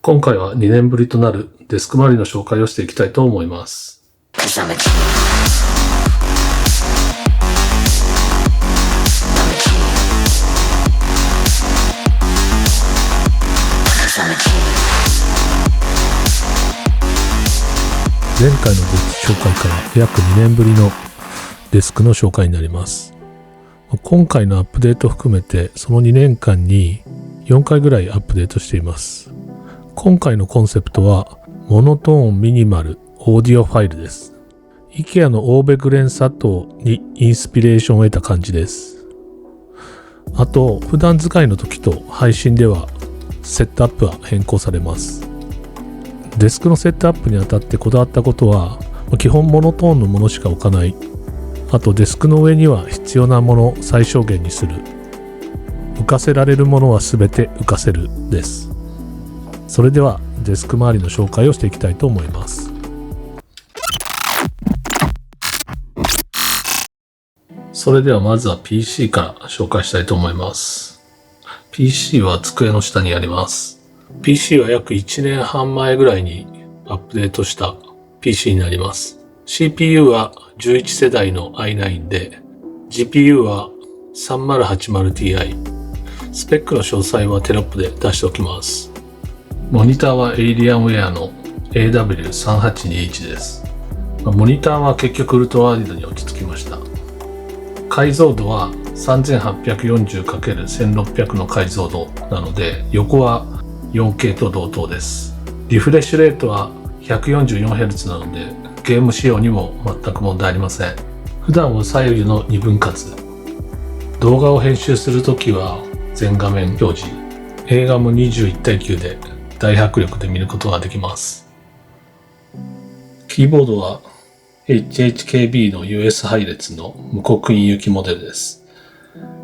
今回は2年ぶりとなるデスク周りの紹介をしていきたいと思います。前回のデスク紹介から約2年ぶりのデスクの紹介になります。今回のアップデートを含めてその2年間に4回ぐらいアップデートしています。今回のコンセプトはモノトーンミニマルオーディオファイルです。IKEA のオーベグレン砂糖にインスピレーションを得た感じです。あと普段使いの時と配信ではセットアップは変更されます。デスクのセットアップにあたってこだわったことは基本モノトーンのものしか置かない。あとデスクの上には必要なものを最小限にする。浮かせられるものはすべて浮かせるです。それではデスク周りの紹介をしていきたいと思います。それではまずは PC から紹介したいと思います。PC は机の下にあります。PC は約1年半前ぐらいにアップデートした PC になります。CPU は11世代の i9 で、GPU は 3080Ti。スペックの詳細はテロップで出しておきます。モニターはエイリアンウェアの AW3821 です。モニターは結局ウルトラワイドに落ち着きました。解像度は 3840×1600 の解像度なので、横は 4K と同等です。リフレッシュレートは 144Hz なので、ゲーム仕様にも全く問題ありません。普段は左右の2分割。動画を編集するときは全画面表示。映画も21:9で大迫力で見ることができます。キーボードは HHKB の US 配列の無刻印行きモデルです。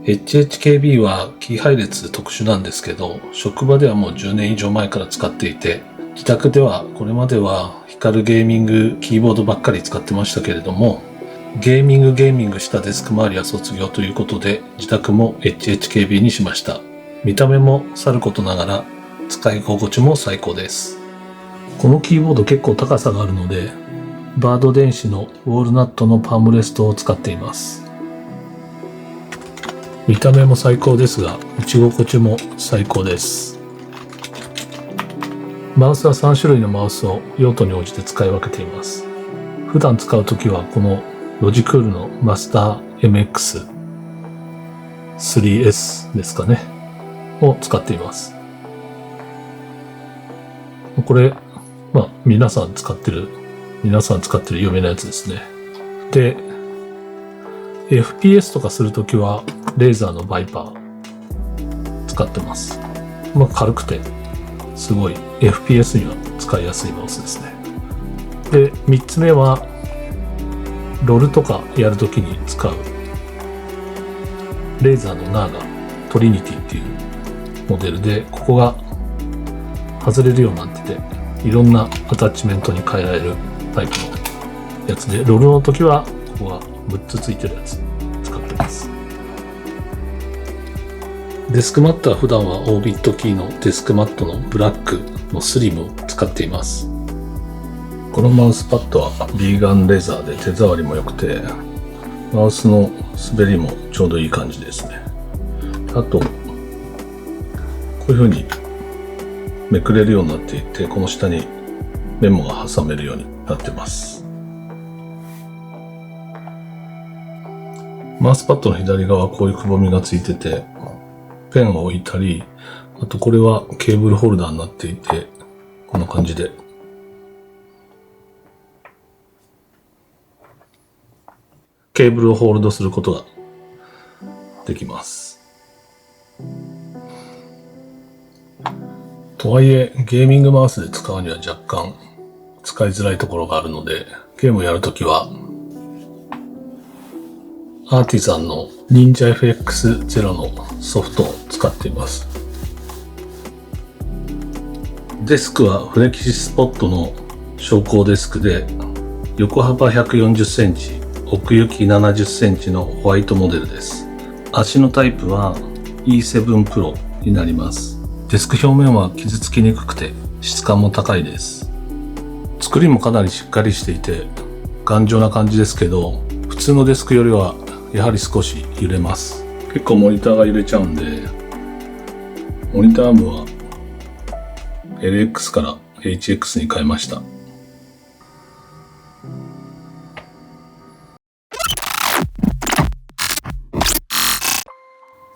HHKB はキー配列特殊なんですけど、職場ではもう10年以上前から使っていて、自宅ではこれまでは光るゲーミングキーボードばっかり使ってましたけれども、ゲーミングしたデスク周りは卒業ということで、自宅も HHKB にしました。見た目もさることながら使い心地も最高です。このキーボード結構高さがあるので、バード電子のウォールナットのパームレストを使っています。見た目も最高ですが、打ち心地も最高です。マウスは3種類のマウスを用途に応じて使い分けています。普段使うときはこのロジクールのマスター MX3S ですかねを使っています。これ、皆さん使ってる有名なやつですね。で、FPS とかするときはレーザーのバイパー使ってます。軽くてすごい FPS には使いやすいマウスですね。で、3つ目はロルとかやるときに使うレーザーのナーガトリニティっていうモデルで、ここが外れるようになってて、いろんなアタッチメントに変えられるタイプのやつで、ロルの時はここが6つついてるやつ使ってます。デスクマットは普段はオービットキーのデスクマットのブラックのスリムを使っています。このマウスパッドはビーガンレザーで手触りも良くて、マウスの滑りもちょうどいい感じですね。あとこういう風にめくれるようになっていて、この下にメモが挟めるようになってます。マウスパッドの左側はこういうくぼみがついてて、ペンを置いたり、あとこれはケーブルホルダーになっていて、こんな感じでケーブルをホールドすることができます。とはいえ、ゲーミングマウスで使うには若干使いづらいところがあるので、ゲームをやるときはアーティザンの Ninja FX0 のソフトを使っています。デスクはフレキシスポットの昇降デスクで、横幅140センチ、奥行き70センチのホワイトモデルです。足のタイプは E7 Pro になります。デスク表面は傷つきにくくて質感も高いです。作りもかなりしっかりしていて頑丈な感じですけど、普通のデスクよりはやはり少し揺れます。結構モニターが揺れちゃうんで、モニターアームは LX から HX に変えました。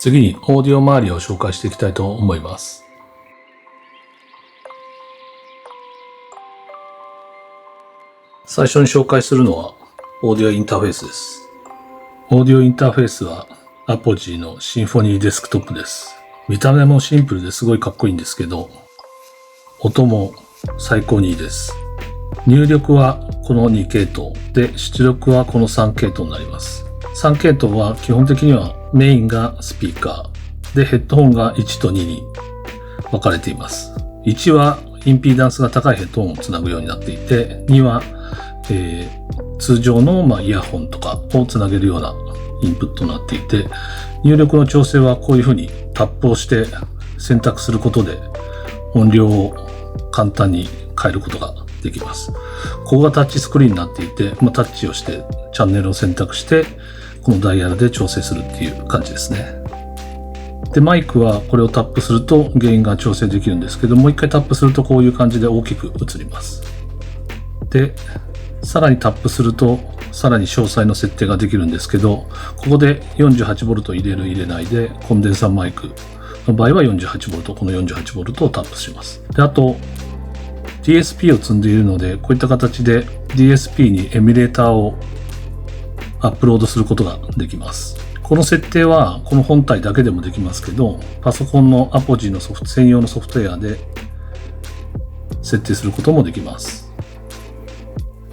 次にオーディオ周りを紹介していきたいと思います。最初に紹介するのはオーディオインターフェースです。オーディオインターフェースはアポジーのシンフォニーデスクトップです。見た目もシンプルですごいかっこいいんですけど、音も最高にいいです。入力はこの2系統で、出力はこの3系統になります。3系統は基本的にはメインがスピーカーで、ヘッドホンが1と2に分かれています。1はインピーダンスが高いヘッドホンをつなぐようになっていて、2は、通常のイヤホンとかをつなげるようなインプットになっていて、入力の調整はこういうふうにタップをして選択することで音量を簡単に変えることができます。ここがタッチスクリーンになっていて、タッチをしてチャンネルを選択してこのダイヤルで調整するっていう感じですね。で、マイクはこれをタップするとゲインが調整できるんですけど、もう一回タップするとこういう感じで大きく映ります。で、さらにタップするとさらに詳細の設定ができるんですけど、ここで 48V 入れる入れないで、コンデンサーマイクの場合は 48V、この 48V をタップします。で、あと DSP を積んでいるので、こういった形で DSP にエミュレーターをアップロードすることができます。この設定はこの本体だけでもできますけど、パソコンのアポジーの専用のソフトウェアで設定することもできます。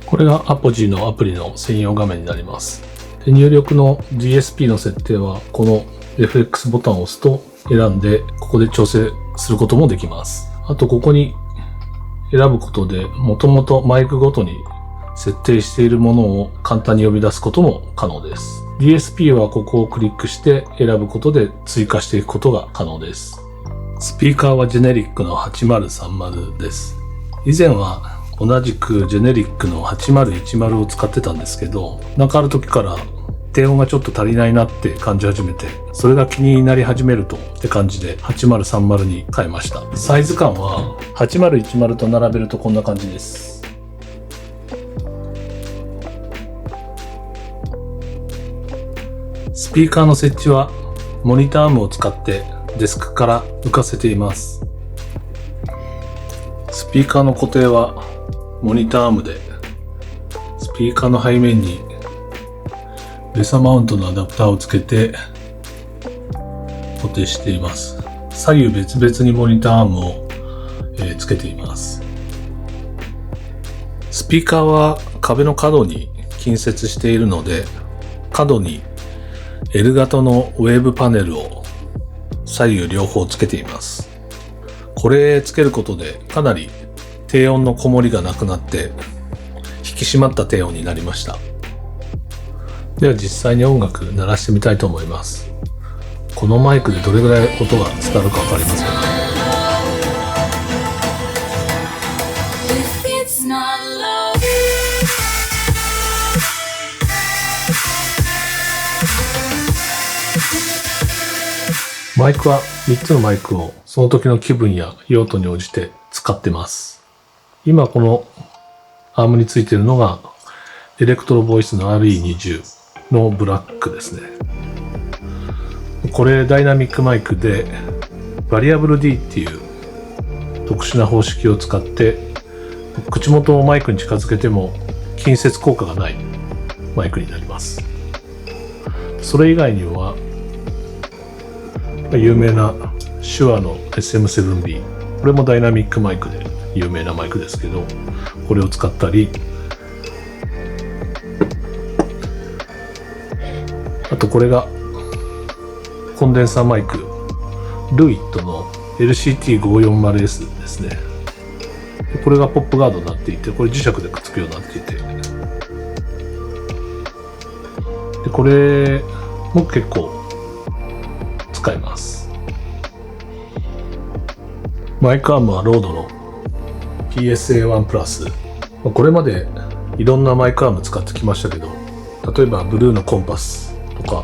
これがアポジーのアプリの専用画面になります。で、入力の DSP の設定はこの FX ボタンを押すと選んで、ここで調整することもできます。あとここに選ぶことで、もともとマイクごとに設定しているものを簡単に呼び出すことも可能です。DSP はここをクリックして選ぶことで追加していくことが可能です。スピーカーはジェネリックの8030です。以前は同じくジェネリックの8010を使ってたんですけど、なんかある時から低音がちょっと足りないなって感じ始めて、それが気になり始めるとって感じで8030に変えました。サイズ感は8010と並べるとこんな感じです。スピーカーの設置はモニターアームを使ってデスクから浮かせています。スピーカーの固定はモニターアームで、スピーカーの背面にレサマウントのアダプターをつけて固定しています。左右別々にモニターアームを、つけています。スピーカーは壁の角に近接しているので、角に L 型のウェーブパネルを左右両方つけています。これつけることでかなり低音のこもりがなくなって引き締まった低音になりました。では実際に音楽鳴らしてみたいと思います。このマイクでどれぐらい音が伝わるかわかりますかね。マイクは3つのマイクをその時の気分や用途に応じて使ってます。今このアームについているのがエレクトロボイスの RE20 のブラックですね。これダイナミックマイクでバリアブル D っていう特殊な方式を使って口元をマイクに近づけても近接効果がないマイクになります。それ以外には有名な手話の SM7B、 これもダイナミックマイクで有名なマイクですけど、これを使ったり、あとこれがコンデンサーマイクルイットの LCT540S ですね。これがポップガードになっていて、これ磁石でくっつくようになっていて、でこれも結構使います。マイクアームはロードの PSA1 プラス。これまでいろんなマイクアーム使ってきましたけど、例えばブルーのコンパスとか、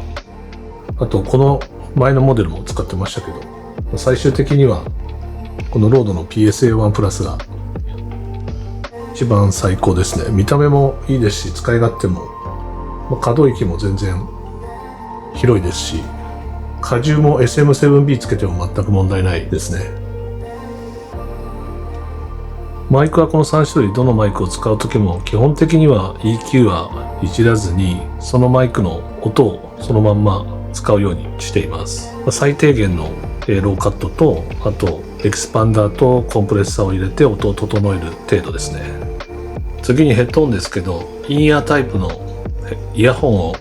あとこの前のモデルも使ってましたけど、最終的にはこのロードの PSA1 プラスが一番最高ですね。見た目もいいですし、使い勝手も、可動域も全然広いですし、荷重も SM7B つけても全く問題ないですね。マイクはこの3種類どのマイクを使うときも基本的には EQ はいじらずに、そのマイクの音をそのまんま使うようにしています。最低限のローカットと、あとエキスパンダーとコンプレッサーを入れて音を整える程度ですね。次にヘッドホンですけど、インイヤータイプのイヤホンを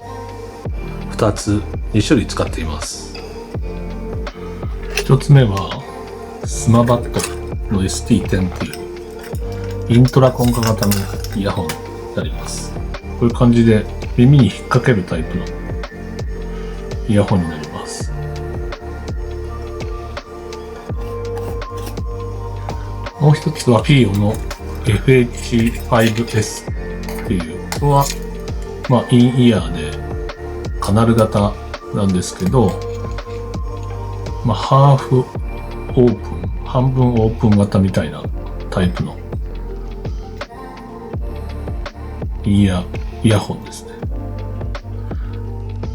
2種類使っています。1つ目はスマバットの ST10 っていうイントラコンカ型のイヤホンになります。こういう感じで耳に引っ掛けるタイプのイヤホンになります。もう一つは FIO の FH5S っていう、これはインイヤーでカナル型なんですけど、ハーフオープン、半分オープン型みたいなタイプのイヤホンですね。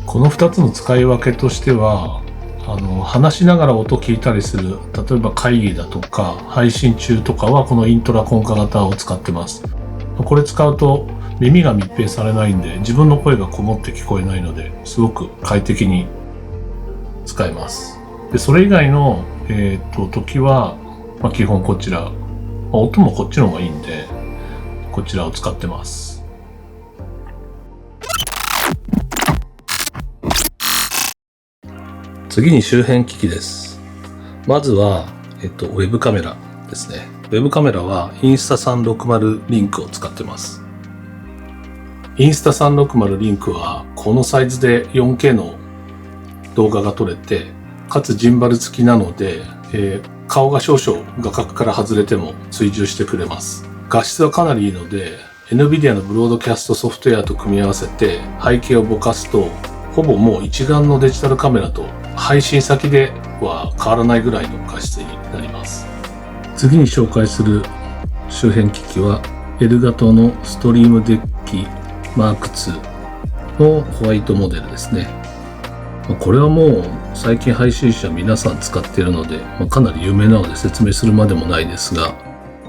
この2つの使い分けとしては、話しながら音聞いたりする、例えば会議だとか配信中とかはこのイントラコンカ型を使ってます。これ使うと耳が密閉されないんで、自分の声がこもって聞こえないので、すごく快適に使えます。で、それ以外の、時は、基本こちら、音もこっちの方がいいんで、こちらを使ってます。次に周辺機器です。まずは、ウェブカメラですね。ウェブカメラはインスタ360リンクを使ってます。インスタ360リンクはこのサイズで 4K の動画が撮れて、かつジンバル付きなので、顔が少々画角から外れても追従してくれます。画質はかなりいいので、NVIDIA のブロードキャストソフトウェアと組み合わせて背景をぼかすと、ほぼもう一眼のデジタルカメラと配信先では変わらないぐらいの画質になります。次に紹介する周辺機器はエルガトのストリームデッキ M2 のホワイトモデルですね。これはもう最近配信者皆さん使っているので、かなり有名なので説明するまでもないですが、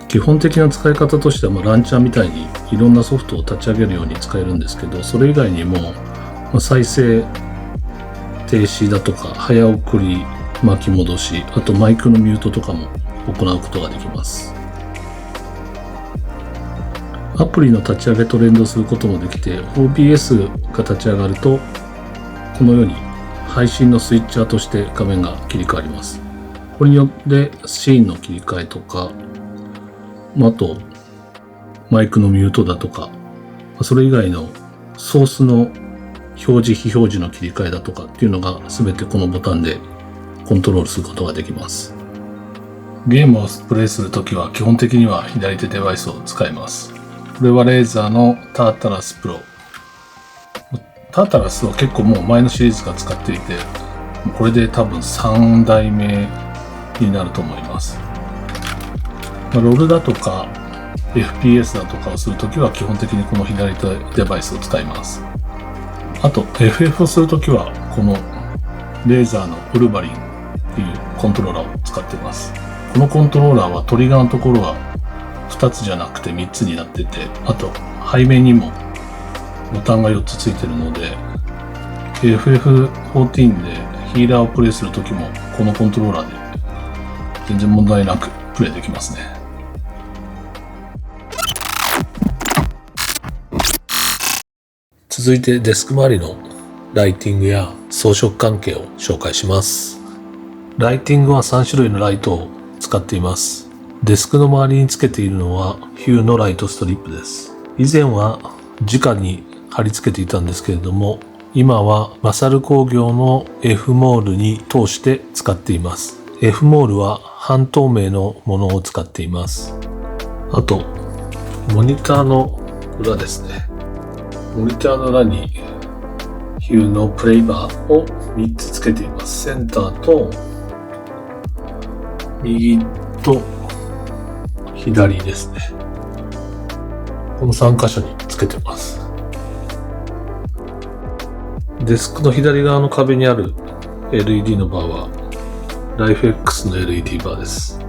基本的な使い方としてはランチャーみたいにいろんなソフトを立ち上げるように使えるんですけど、それ以外にも再生停止だとか早送り巻き戻し、あとマイクのミュートとかも行うことができます。アプリの立ち上げと連動することもできて、 OBS が立ち上がるとこのように配信のスイッチャーとして画面が切り替わります。これによってシーンの切り替えとか、あとマイクのミュートだとか、それ以外のソースの表示非表示の切り替えだとかっていうのが全てこのボタンでコントロールすることができます。ゲームをプレイするときは基本的には左手デバイスを使います。これはレーザーのタータラスプロ。タータラスは結構もう前のシリーズから使っていて、これで多分3代目になると思います。ロールだとか FPS だとかをするときは基本的にこの左手デバイスを使います。あと FF をするときはこのレーザーのウルヴァリンっていうコントローラーを使っています。このコントローラーはトリガーのところが2つじゃなくて3つになってて、あと背面にもボタンが4つついてるので、 FF14 でヒーラーをプレイするときもこのコントローラーで全然問題なくプレイできますね。続いてデスク周りのライティングや装飾関係を紹介します。ライティングは3種類のライトを使っています。デスクの周りにつけているのはヒューのライトストリップです。以前は直に貼り付けていたんですけれども、今はマサル工業の F モールに通して使っています。F モールは半透明のものを使っています。あと、モニターの裏ですね。モニターの裏にヒューのプレイバーを3つ付けています。センターと右と左ですね。この3箇所に付けてます。デスクの左側の壁にある LED のバーは LifeX の LED バーです。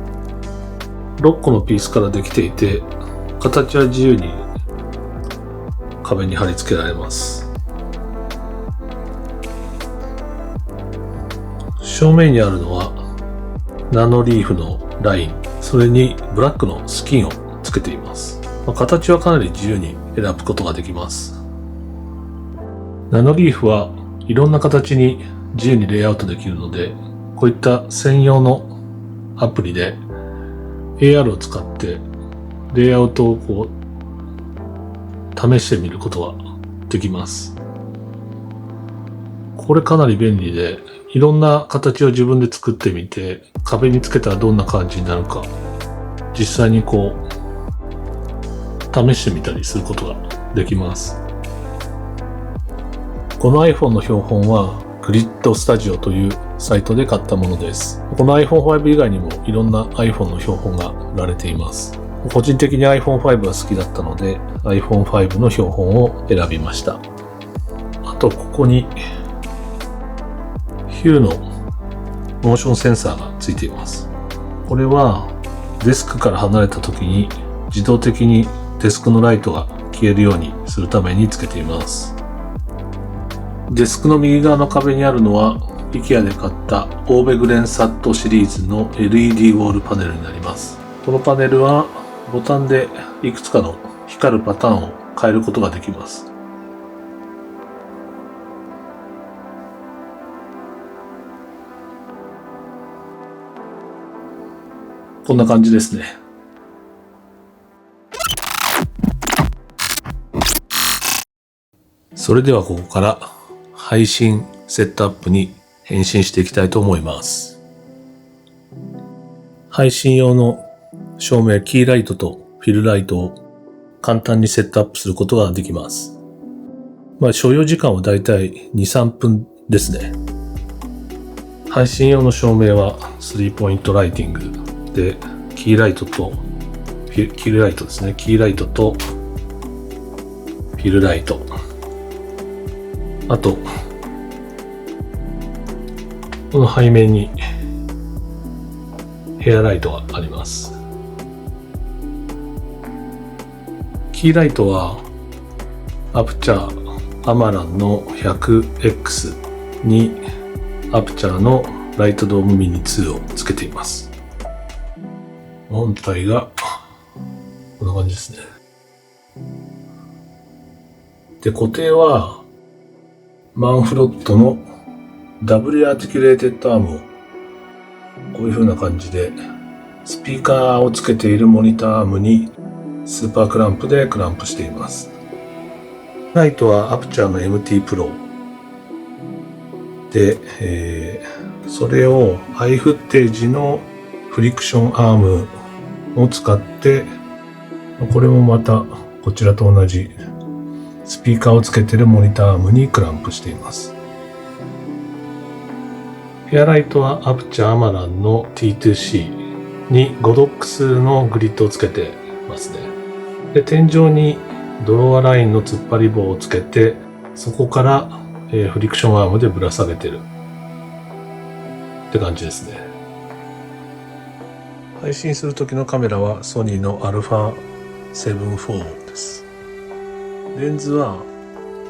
6個のピースからできていて、形は自由に壁に貼り付けられます。正面にあるのはナノリーフのライン、それにブラックのスキンをつけています。形はかなり自由に選ぶことができます。ナノリーフはいろんな形に自由にレイアウトできるので、こういった専用のアプリで AR を使ってレイアウトを試してみることができます。これかなり便利で、いろんな形を自分で作ってみて、壁につけたらどんな感じになるか、実際に試してみたりすることができます。この iPhone の標本は Grid Studio というサイトで買ったものです。この iPhone 5以外にもいろんな iPhone の標本が売られています。個人的に iPhone 5が好きだったので iPhone 5の標本を選びました。あとここにヒューのモーションセンサーがついています。これはデスクから離れた時に自動的にデスクのライトが消えるようにするためにつけています。デスクの右側の壁にあるのは IKEA で買ったオーベグレンサットシリーズの LED ウォールパネルになります。このパネルはボタンでいくつかの光るパターンを変えることができます。こんな感じですね。それではここから配信セットアップに変身していきたいと思います。配信用の照明キーライトとフィルライトを簡単にセットアップすることができます。所要時間はだいたい 2,3 分ですね。配信用の照明は3ポイントライティングで、キーライトとキーライトですね。キーライトとフィルライト。あと、この背面にヘアライトがあります。キーライトはアプチャーアマランの 100X にアプチャーのライトドームミニ2をつけています。本体がこんな感じですね。で、固定はマンフロットのダブルアーティキュレーテッドアームをこういう風な感じでスピーカーをつけているモニターアームにスーパークランプでクランプしています。ライトはアプチャーの MT Pro で、それをハイフッテージのフリクションアームを使って、これもまたこちらと同じスピーカーをつけているモニターアームにクランプしています。ヘアライトはアプチャーアマランの T2C に 5DOX のグリッドをつけてますね。で、天井にドロワラインの突っ張り棒をつけて、そこから、フリクションアームでぶら下げてるって感じですね。配信する時のカメラはソニーの α7 IV です。レンズは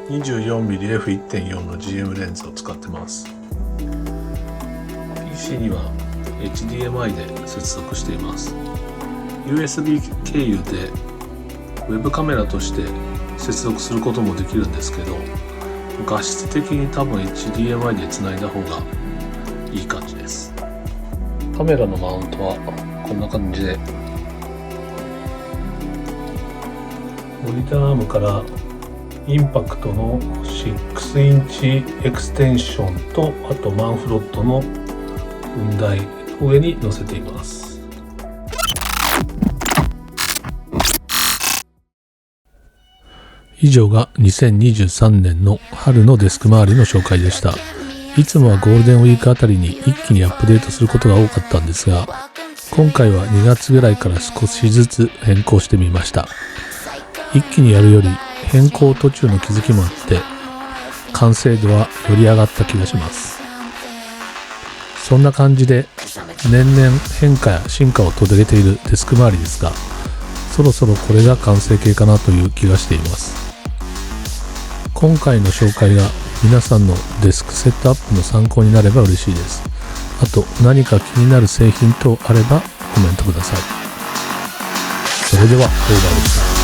24mmF1.4 の GM レンズを使ってます。PC には HDMI で接続しています。USB 経由でウェブカメラとして接続することもできるんですけど、画質的に多分 HDMI で繋いだ方がいい感じです。カメラのマウントはこんな感じで、モニターアームからインパクトの6インチエクステンションと、あとマンフロットの雲台上に乗せています。以上が2023年の春のデスク周りの紹介でした。いつもはゴールデンウィークあたりに一気にアップデートすることが多かったんですが、今回は2月ぐらいから少しずつ変更してみました。一気にやるより変更途中の気づきもあって完成度はより上がった気がします。そんな感じで年々変化や進化を遂げているデスク周りですが、そろそろこれが完成形かなという気がしています。今回の紹介が皆さんのデスクセットアップの参考になれば嬉しいです。あと何か気になる製品等あればコメントください。それではオーバーでした。